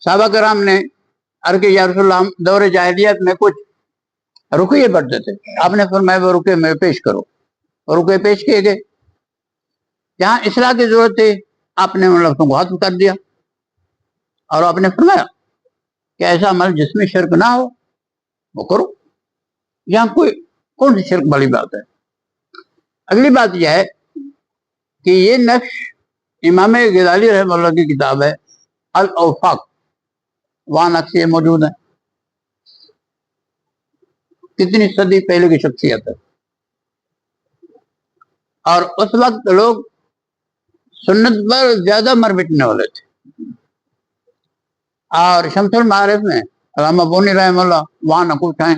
صحابہ کرام نے عرض کہ یا رسول اللہ ہم دور جاہلیت میں کچھ رکیے پڑھتے تھے، آپ نے فرمایا وہ رکے میں پیش کرو، رکے پیش کیے گئے، جہاں اصلاح کی ضرورت تھی آپ نے ان لفظوں کو ختم کر دیا، اور آپ نے فرمایا کہ ایسا عمل جس میں شرک نہ ہو وہ کرو، یہاں کون سی شرک بڑی بات ہے۔ اگلی بات یہ ہے کہ یہ نقش امام غزالی رحمہ اللہ کی کتاب ہے الاوفاق، وہاں نقش یہ موجود ہے، کتنی صدی پہلے کی شخصیت ہے، اور اس وقت لوگ سنت پر زیادہ مر مٹنے والے تھے، اور شمس المعارف میں علامہ بونی رحمہ اللہ وہاں نقوش ہیں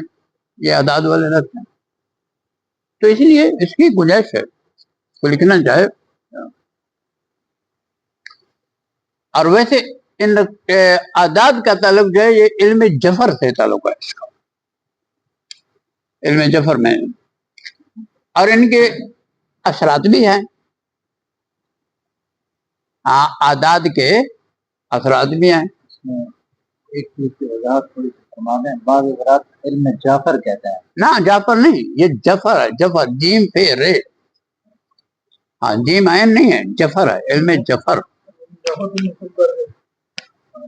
یہ اعداد والے رکھتے ہیں، تو اس لیے اس کی گنجائش ہے کو لکھنا چاہے۔ اور ویسے ان اعداد کا تعلق جو ہے یہ علم جفر سے تعلق ہے، اس کا علم جفر میں، اور ان کے اثرات بھی ہیں، اعداد کے اثرات بھی ہیں۔ ایک چیز کی وضاحت تھوڑی سی فرما دیں، بعض حضرات علم جعفر کہتے ہیں۔ نہ جعفر نہیں، یہ جفر ہے، جفر جیم پہ رے، ہاں جیم عین نہیں ہے، جفر ہے، علم جفر،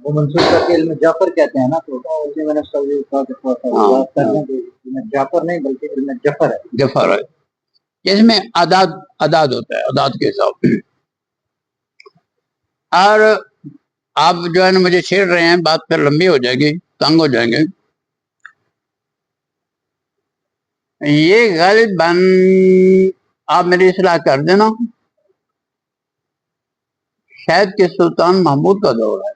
وہ منسوخ کر کے علم جعفر کہتے ہیں نا، تو اس لیے میں نے جعفر نہیں بلکہ علم جفر ہے، جفر ہے، اس میں اعداد ہوتا ہے، اعداد کے حساب۔ اور آپ جو ہے نا مجھے چھیڑ رہے ہیں، بات پھر لمبی ہو جائے گی، تنگ ہو جائیں گے۔ یہ غالباً آپ میری اصلاح کر دینا، شاید کہ سلطان محمود کا دور ہے۔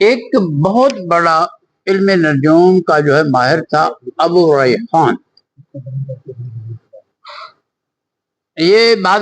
ایک بہت بڑا علم نجوم کا جو ہے ماہر تھا ابو ریحان، یہ بات